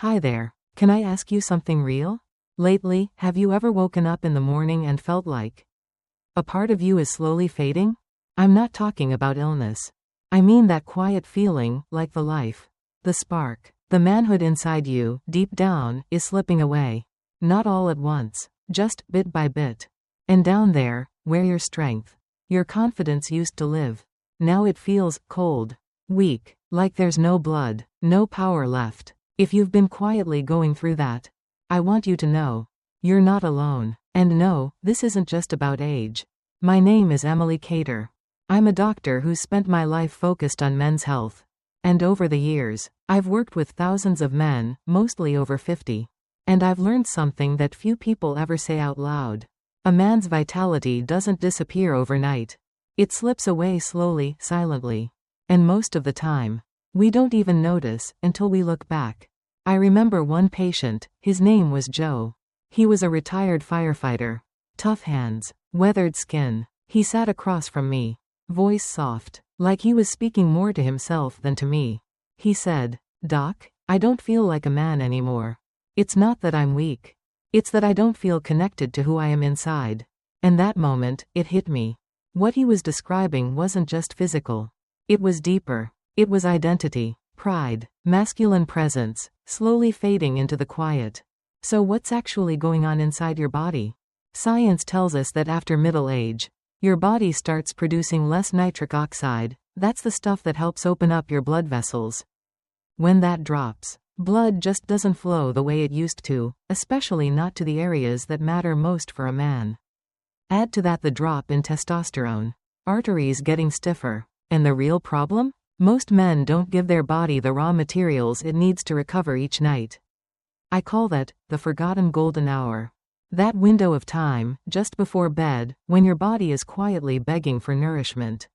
Hi there. Can I ask you something real? Lately, have you ever woken up in the morning and felt like a part of you is slowly fading? I'm not talking about illness. I mean that quiet feeling, like the life, the spark, the manhood inside you, deep down, is slipping away. Not all at once, just bit by bit. And down there, where your strength, your confidence used to live, now it feels cold, weak, like there's no blood, no power left. If you've been quietly going through that, I want you to know, you're not alone. And no, this isn't just about age. My name is Emily Cater. I'm a doctor who's spent my life focused on men's health. And over the years, I've worked with thousands of men, mostly over 50. And I've learned something that few people ever say out loud. A man's vitality doesn't disappear overnight. It slips away slowly, silently. And most of the time, we don't even notice until we look back. I remember one patient, his name was Joe. He was a retired firefighter. Tough hands, weathered skin. He sat across from me, voice soft, like he was speaking more to himself than to me. He said, "Doc, I don't feel like a man anymore. It's not that I'm weak. It's that I don't feel connected to who I am inside." And that moment, it hit me. What he was describing wasn't just physical. It was deeper. It was identity, pride, masculine presence, slowly fading into the quiet. So what's actually going on inside your body? Science tells us that after middle age, your body starts producing less nitric oxide. That's the stuff that helps open up your blood vessels. When that drops, blood just doesn't flow the way it used to, especially not to the areas that matter most for a man. Add to that the drop in testosterone, arteries getting stiffer, and the real problem? Most men don't give their body the raw materials it needs to recover each night. I call that the forgotten golden hour. That window of time, just before bed, when your body is quietly begging for nourishment,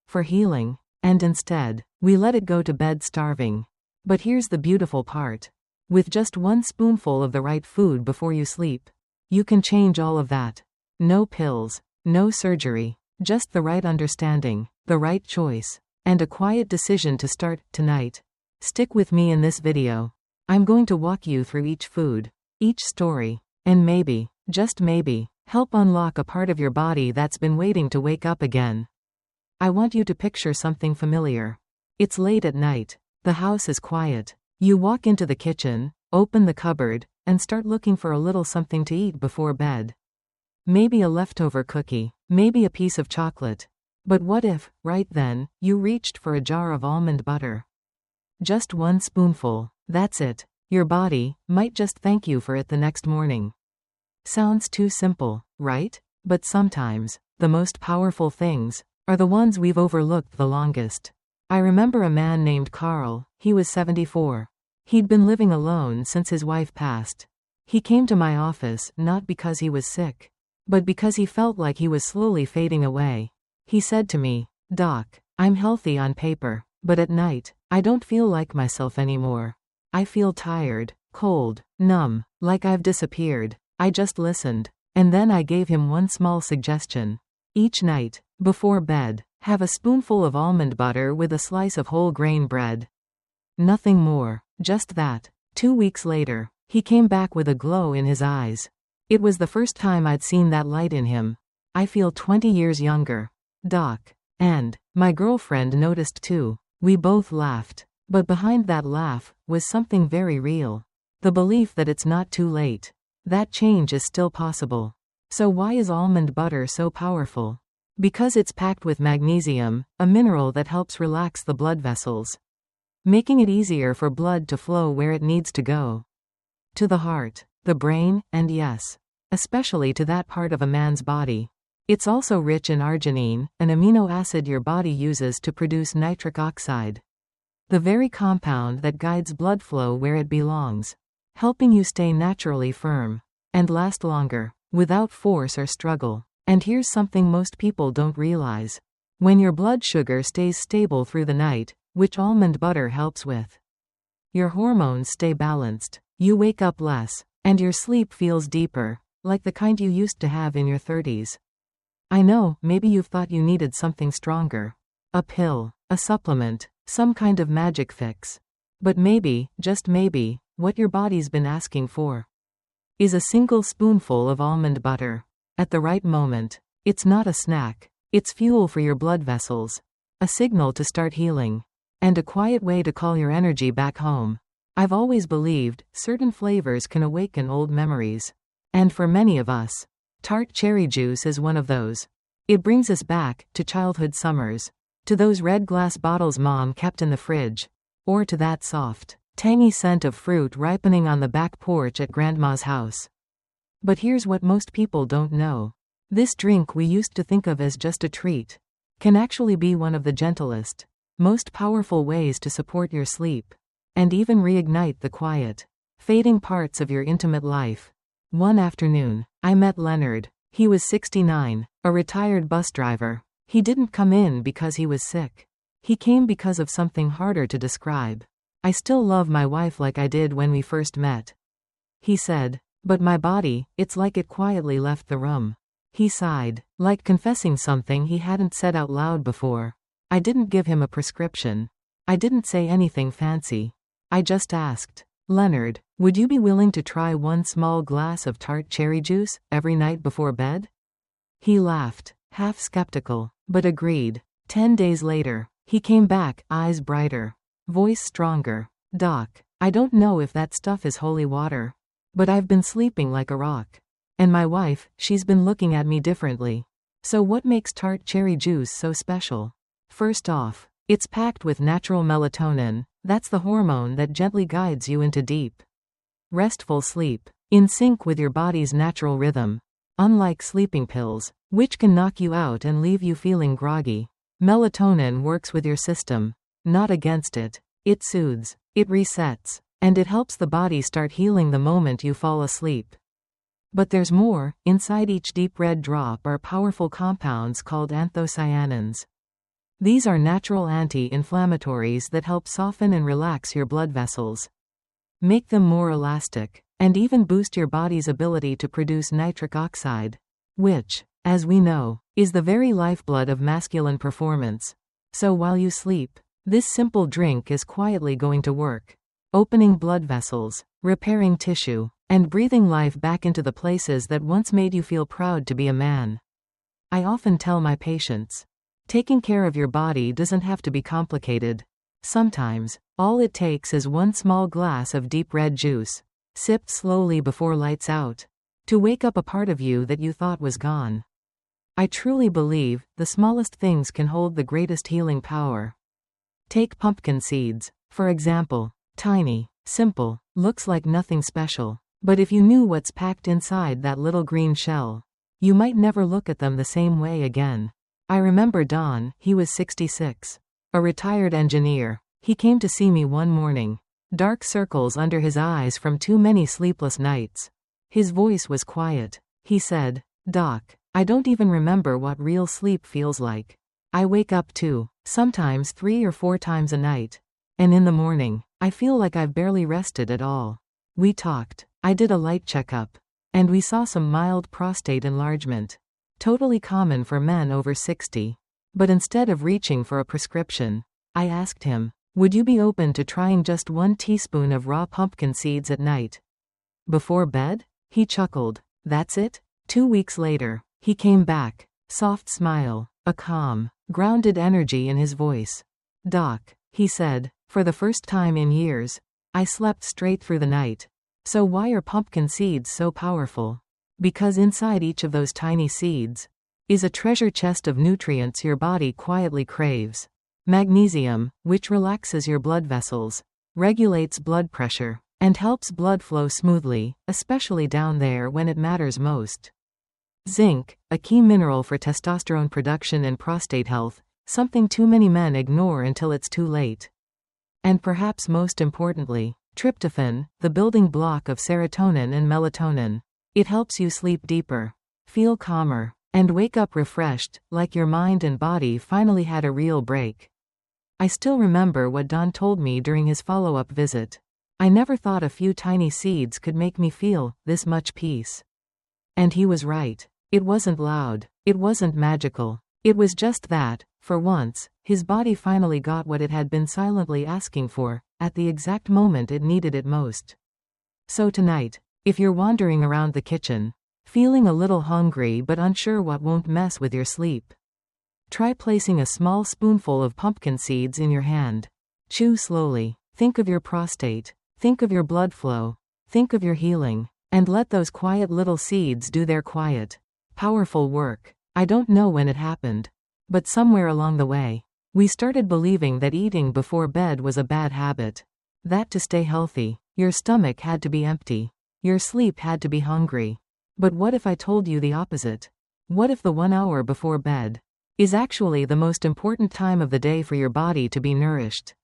for healing, and instead, we let it go to bed starving. But here's the beautiful part. With just one spoonful of the right food before you sleep, you can change all of that. No pills, no surgery, just the right understanding, the right choice, and a quiet decision to start tonight. Stick with me in this video. I'm going to walk you through each food, each story, and maybe, just maybe, help unlock a part of your body that's been waiting to wake up again. I want you to picture something familiar. It's late at night. The house is quiet. You walk into the kitchen, open the cupboard, and start looking for a little something to eat before bed. Maybe a leftover cookie, maybe a piece of chocolate. But what if, right then, you reached for a jar of almond butter? Just one spoonful, that's it. Your body might just thank you for it the next morning. Sounds too simple, right? But sometimes, the most powerful things are the ones we've overlooked the longest. I remember a man named Carl. He was 74. He'd been living alone since his wife passed. He came to my office not because he was sick, but because he felt like he was slowly fading away. He said to me, "Doc, I'm healthy on paper, but at night, I don't feel like myself anymore. I feel tired, cold, numb, like I've disappeared." I just listened, and then I gave him one small suggestion. Each night, before bed, have a spoonful of almond butter with a slice of whole grain bread. Nothing more, just that. 2 weeks later, he came back with a glow in his eyes. It was the first time I'd seen that light in him. "I feel 20 years younger, Doc." And my girlfriend noticed too. We both laughed. But behind that laugh was something very real. The belief that it's not too late. That change is still possible. So why is almond butter so powerful? Because it's packed with magnesium, a mineral that helps relax the blood vessels, making it easier for blood to flow where it needs to go. To the heart, the brain, and yes, especially to that part of a man's body. It's also rich in arginine, an amino acid your body uses to produce nitric oxide, the very compound that guides blood flow where it belongs, helping you stay naturally firm and last longer, without force or struggle. And here's something most people don't realize. When your blood sugar stays stable through the night, which almond butter helps with, your hormones stay balanced, you wake up less, and your sleep feels deeper, like the kind you used to have in your 30s. I know, maybe you've thought you needed something stronger. A pill, a supplement, some kind of magic fix. But maybe, just maybe, what your body's been asking for is a single spoonful of almond butter. At the right moment. It's not a snack. It's fuel for your blood vessels. A signal to start healing. And a quiet way to call your energy back home. I've always believed certain flavors can awaken old memories. And for many of us, tart cherry juice is one of those. It brings us back to childhood summers. To those red glass bottles mom kept in the fridge. Or to that soft, tangy scent of fruit ripening on the back porch at grandma's house. But here's what most people don't know. This drink we used to think of as just a treat can actually be one of the gentlest, most powerful ways to support your sleep. And even reignite the quiet, fading parts of your intimate life. One afternoon, I met Leonard. He was 69, a retired bus driver. He didn't come in because he was sick. He came because of something harder to describe. I still love my wife like I did when we first met. He said, but my body, it's like it quietly left the room. He sighed, like confessing something he hadn't said out loud before. I didn't give him a prescription. I didn't say anything fancy. I just asked, Leonard, would you be willing to try one small glass of tart cherry juice every night before bed? He laughed, half skeptical, but agreed. 10 days later, he came back, eyes brighter, voice stronger. Doc, I don't know if that stuff is holy water, but I've been sleeping like a rock. And my wife, she's been looking at me differently. So what makes tart cherry juice so special? First off, it's packed with natural melatonin. That's the hormone that gently guides you into deep, restful sleep, in sync with your body's natural rhythm. Unlike sleeping pills, which can knock you out and leave you feeling groggy, melatonin works with your system, not against it. It soothes, it resets, and it helps the body start healing the moment you fall asleep. But there's more. Inside each deep red drop are powerful compounds called anthocyanins. These are natural anti-inflammatories that help soften and relax your blood vessels, make them more elastic, and even boost your body's ability to produce nitric oxide, which, as we know, is the very lifeblood of masculine performance. So while you sleep, this simple drink is quietly going to work, opening blood vessels, repairing tissue, and breathing life back into the places that once made you feel proud to be a man. I often tell my patients, taking care of your body doesn't have to be complicated. Sometimes, all it takes is one small glass of deep red juice, sipped slowly before lights out, to wake up a part of you that you thought was gone. I truly believe the smallest things can hold the greatest healing power. Take pumpkin seeds, for example. Tiny, simple, looks like nothing special. But if you knew what's packed inside that little green shell, you might never look at them the same way again. I remember Don. He was 66. A retired engineer. He came to see me one morning. Dark circles under his eyes from too many sleepless nights. His voice was quiet. He said, Doc, I don't even remember what real sleep feels like. I wake up 2, sometimes 3 or 4 times a night. And in the morning, I feel like I've barely rested at all. We talked. I did a light checkup. And we saw some mild prostate enlargement. Totally common for men over 60. But instead of reaching for a prescription, I asked him, would you be open to trying just 1 teaspoon of raw pumpkin seeds at night? Before bed? He chuckled. That's it? 2 weeks later, he came back. Soft smile, a calm, grounded energy in his voice. Doc, he said, for the first time in years, I slept straight through the night. So why are pumpkin seeds so powerful? Because inside each of those tiny seeds is a treasure chest of nutrients your body quietly craves. Magnesium, which relaxes your blood vessels, regulates blood pressure, and helps blood flow smoothly, especially down there when it matters most. Zinc, a key mineral for testosterone production and prostate health, something too many men ignore until it's too late. And perhaps most importantly, tryptophan, the building block of serotonin and melatonin. It helps you sleep deeper, feel calmer, and wake up refreshed, like your mind and body finally had a real break. I still remember what Don told me during his follow-up visit. I never thought a few tiny seeds could make me feel this much peace. And he was right. It wasn't loud. It wasn't magical. It was just that, for once, his body finally got what it had been silently asking for, at the exact moment it needed it most. So tonight, if you're wandering around the kitchen, feeling a little hungry but unsure what won't mess with your sleep, try placing a small spoonful of pumpkin seeds in your hand. Chew slowly. Think of your prostate. Think of your blood flow. Think of your healing. And let those quiet little seeds do their quiet, powerful work. I don't know when it happened, but somewhere along the way, we started believing that eating before bed was a bad habit. That to stay healthy, your stomach had to be empty. Your sleep had to be hungry. But what if I told you the opposite? What if the 1 hour before bed is actually the most important time of the day for your body to be nourished,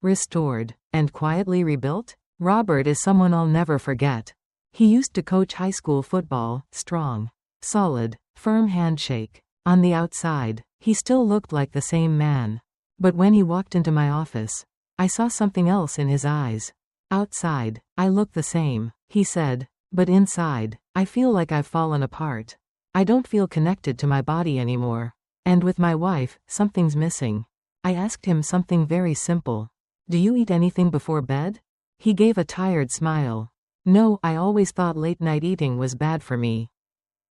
restored, and quietly rebuilt? Robert is someone I'll never forget. He used to coach high school football, strong, solid, firm handshake. On the outside, he still looked like the same man. But when he walked into my office, I saw something else in his eyes. Outside, I look the same, he said, but inside, I feel like I've fallen apart. I don't feel connected to my body anymore. And with my wife, something's missing. I asked him something very simple. Do you eat anything before bed? He gave a tired smile. No, I always thought late night eating was bad for me.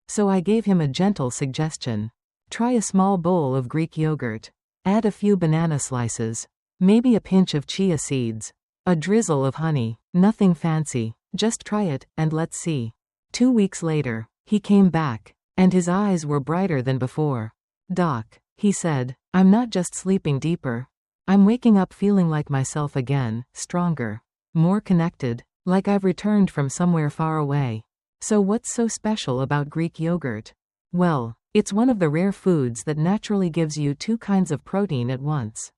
So I gave him a gentle suggestion. Try a small bowl of Greek yogurt. Add a few banana slices. Maybe a pinch of chia seeds. A drizzle of honey. Nothing fancy. Just try it, and let's see. 2 weeks later, he came back, and his eyes were brighter than before. Doc, he said, I'm not just sleeping deeper. I'm waking up feeling like myself again, stronger, more connected, like I've returned from somewhere far away. So what's so special about Greek yogurt? Well, it's one of the rare foods that naturally gives you 2 kinds of protein at once.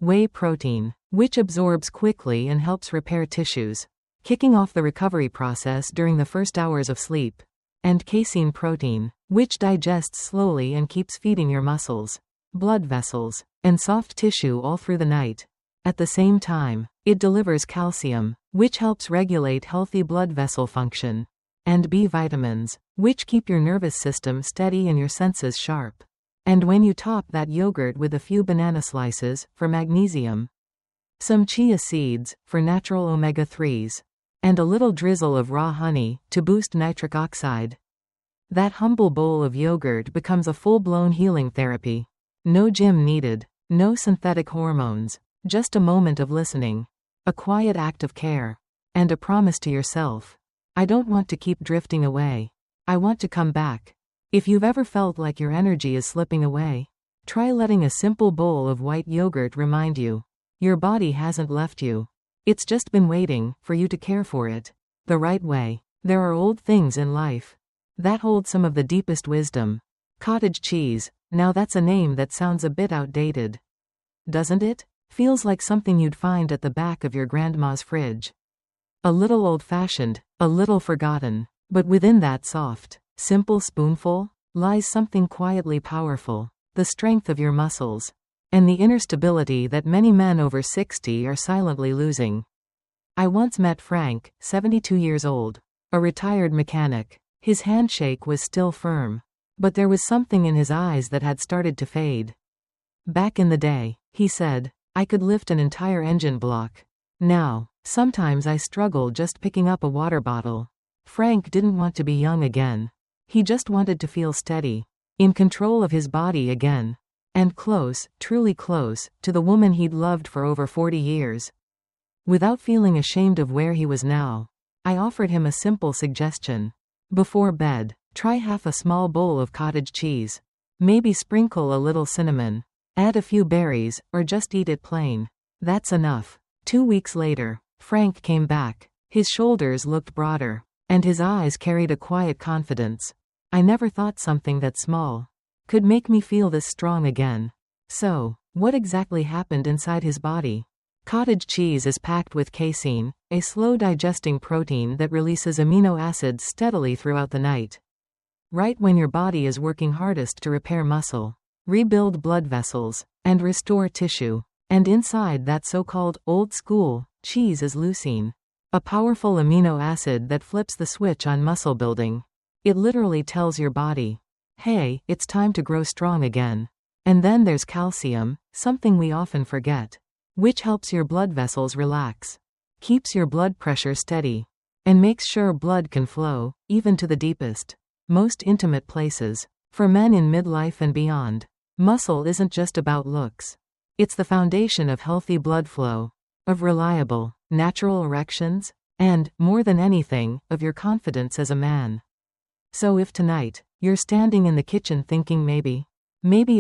Whey protein, which absorbs quickly and helps repair tissues, kicking off the recovery process during the first hours of sleep. And casein protein, which digests slowly and keeps feeding your muscles, blood vessels, and soft tissue all through the night. At the same time, it delivers calcium, which helps regulate healthy blood vessel function, and B vitamins, which keep your nervous system steady and your senses sharp. And when you top that yogurt with a few banana slices, for magnesium, some chia seeds, for natural omega-3s, and a little drizzle of raw honey, to boost nitric oxide, that humble bowl of yogurt becomes a full-blown healing therapy. No gym needed, no synthetic hormones, just a moment of listening, a quiet act of care, and a promise to yourself. I don't want to keep drifting away. I want to come back. If you've ever felt like your energy is slipping away, try letting a simple bowl of white yogurt remind you. Your body hasn't left you. It's just been waiting for you to care for it the right way. There are old things in life that hold some of the deepest wisdom. Cottage cheese, now that's a name that sounds a bit outdated, doesn't it? Feels like something you'd find at the back of your grandma's fridge. A little old-fashioned, a little forgotten, but within that soft, simple spoonful lies something quietly powerful, the strength of your muscles, and the inner stability that many men over 60 are silently losing. I once met Frank, 72 years old, a retired mechanic. His handshake was still firm, but there was something in his eyes that had started to fade. Back in the day, he said, I could lift an entire engine block. Now, sometimes I struggle just picking up a water bottle. Frank didn't want to be young again. He just wanted to feel steady, in control of his body again. And close, truly close, to the woman he'd loved for over 40 years. Without feeling ashamed of where he was now, I offered him a simple suggestion. Before bed, try half a small bowl of cottage cheese. Maybe sprinkle a little cinnamon. Add a few berries, or just eat it plain. That's enough. 2 weeks later, Frank came back. His shoulders looked broader, and his eyes carried a quiet confidence. I never thought something that small could make me feel this strong again. So, what exactly happened inside his body? Cottage cheese is packed with casein, a slow-digesting protein that releases amino acids steadily throughout the night. Right when your body is working hardest to repair muscle, rebuild blood vessels, and restore tissue. And inside that so-called old-school cheese is leucine, a powerful amino acid that flips the switch on muscle building. It literally tells your body, hey, it's time to grow strong again. And then there's calcium, something we often forget, which helps your blood vessels relax, keeps your blood pressure steady, and makes sure blood can flow, even to the deepest, most intimate places. For men in midlife and beyond, muscle isn't just about looks. It's the foundation of healthy blood flow, of reliable, natural erections, and, more than anything, of your confidence as a man. So if tonight, you're standing in the kitchen thinking maybe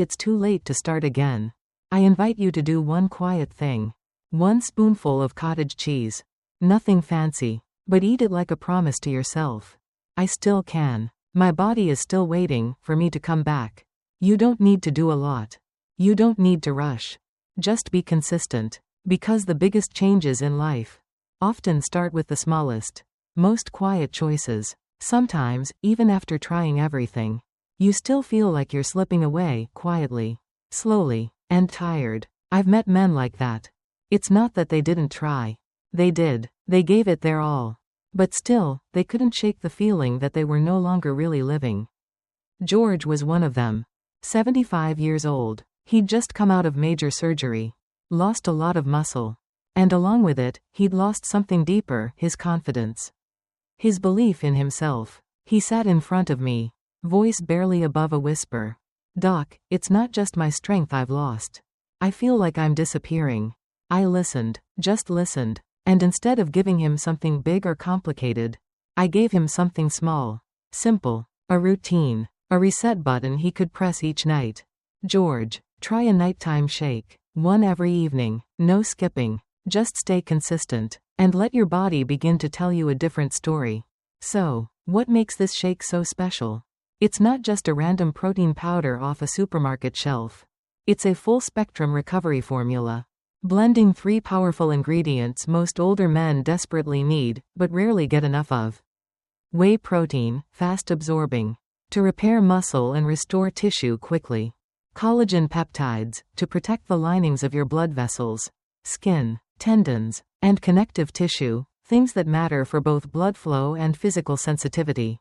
it's too late to start again, I invite you to do one quiet thing. One spoonful of cottage cheese. Nothing fancy, but eat it like a promise to yourself. I still can. My body is still waiting for me to come back. You don't need to do a lot. You don't need to rush. Just be consistent. Because the biggest changes in life often start with the smallest, most quiet choices. Sometimes, even after trying everything, you still feel like you're slipping away, quietly, slowly, and tired. I've met men like that. It's not that they didn't try. They did. They gave it their all. But still, they couldn't shake the feeling that they were no longer really living. George was one of them. 75 years old. He'd just come out of major surgery. Lost a lot of muscle. And along with it, he'd lost something deeper, his confidence. His belief in himself. He sat in front of me, voice barely above a whisper. "Doc, it's not just my strength I've lost. I feel like I'm disappearing." I listened, just listened, and instead of giving him something big or complicated, I gave him something small, simple, a routine, a reset button he could press each night. "George, try a nighttime shake. One every evening, no skipping. Just stay consistent, and let your body begin to tell you a different story." So, what makes this shake so special? It's not just a random protein powder off a supermarket shelf. It's a full-spectrum recovery formula, blending 3 powerful ingredients most older men desperately need, but rarely get enough of. Whey protein, fast-absorbing, to repair muscle and restore tissue quickly. Collagen peptides, to protect the linings of your blood vessels, skin, tendons, and connective tissue, things that matter for both blood flow and physical sensitivity.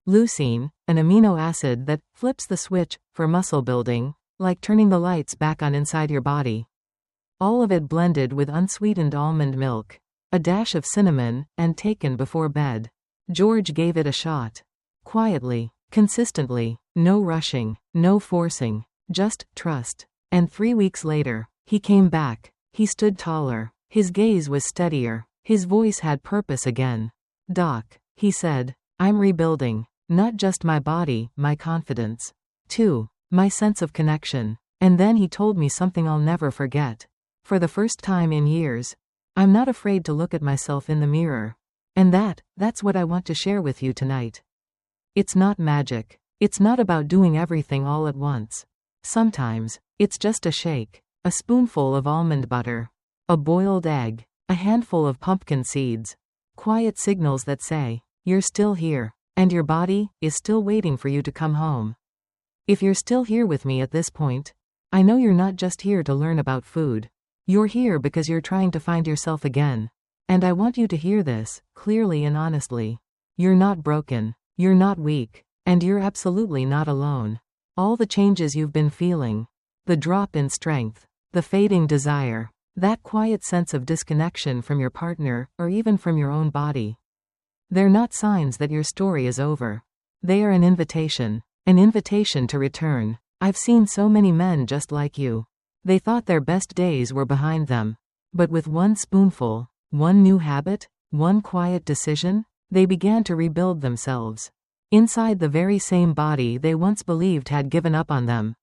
Leucine, an amino acid that flips the switch for muscle building, like turning the lights back on inside your body. All of it blended with unsweetened almond milk, a dash of cinnamon, and taken before bed. George gave it a shot. Quietly, consistently, no rushing, no forcing, just trust. And 3 weeks later, he came back. He stood taller. His gaze was steadier. His voice had purpose again. "Doc," he said, "I'm rebuilding. Not just my body, my confidence. Too, my sense of connection." And then he told me something I'll never forget. For the first time in years, I'm not afraid to look at myself in the mirror. And that's what I want to share with you tonight. It's not magic. It's not about doing everything all at once. Sometimes, it's just a shake, a spoonful of almond butter, a boiled egg, a handful of pumpkin seeds. Quiet signals that say, you're still here, and your body is still waiting for you to come home. If you're still here with me at this point, I know you're not just here to learn about food. You're here because you're trying to find yourself again. And I want you to hear this, clearly and honestly. You're not broken. You're not weak. And you're absolutely not alone. All the changes you've been feeling, the drop in strength, the fading desire, that quiet sense of disconnection from your partner, or even from your own body, they're not signs that your story is over. They are an invitation to return. I've seen so many men just like you. They thought their best days were behind them. But with one spoonful, one new habit, one quiet decision, they began to rebuild themselves. Inside the very same body they once believed had given up on them.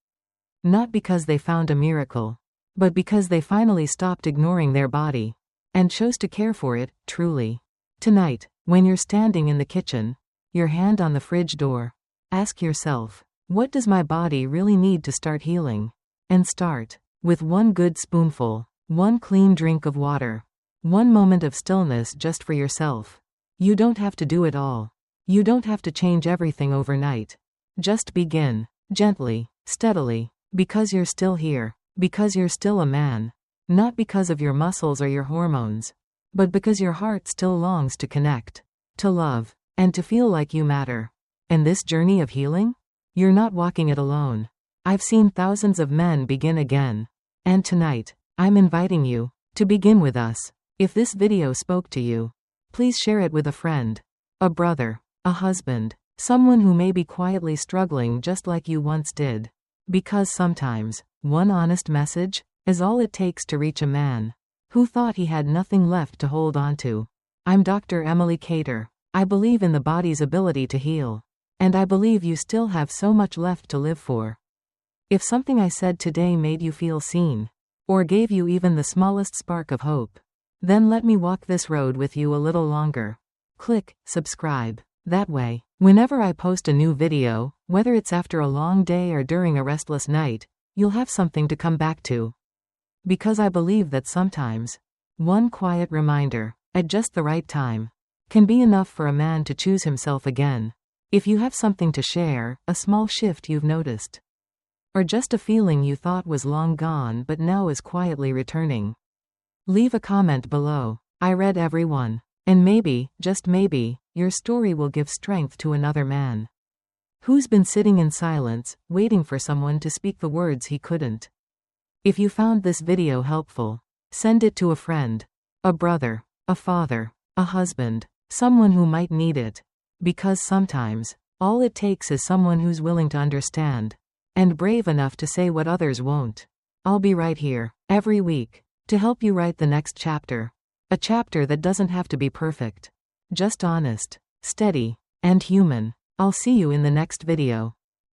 Not because they found a miracle, but because they finally stopped ignoring their body, and chose to care for it, truly. Tonight, when you're standing in the kitchen, your hand on the fridge door, ask yourself, what does my body really need to start healing? And start with one good spoonful, one clean drink of water, one moment of stillness just for yourself. You don't have to do it all. You don't have to change everything overnight. Just begin, gently, steadily, because you're still here, because you're still a man. Not because of your muscles or your hormones, but because your heart still longs to connect, to love, and to feel like you matter. And this journey of healing? You're not walking it alone. I've seen thousands of men begin again. And tonight, I'm inviting you to begin with us. If this video spoke to you, Please share it with a friend, a brother, a husband, someone who may be quietly struggling just like you once did. Because sometimes, one honest message is all it takes to reach a man who thought he had nothing left to hold on to. I'm Dr. Emily Cater. I believe in the body's ability to heal. And I believe you still have so much left to live for. If something I said today made you feel seen, or gave you even the smallest spark of hope, then let me walk this road with you a little longer. Click subscribe. That way, whenever I post a new video, whether it's after a long day or during a restless night, you'll have something to come back to. Because I believe that sometimes, one quiet reminder, at just the right time, can be enough for a man to choose himself again. If you have something to share, a small shift you've noticed, or just a feeling you thought was long gone but now is quietly returning, leave a comment below. I read every one. And maybe, just maybe, your story will give strength to another man who's been sitting in silence, waiting for someone to speak the words he couldn't. If you found this video helpful, send it to a friend, a brother, a father, a husband, someone who might need it. Because sometimes, all it takes is someone who's willing to understand, and brave enough to say what others won't. I'll be right here, every week, to help you write the next chapter. A chapter that doesn't have to be perfect. Just honest, steady, and human. I'll see you in the next video.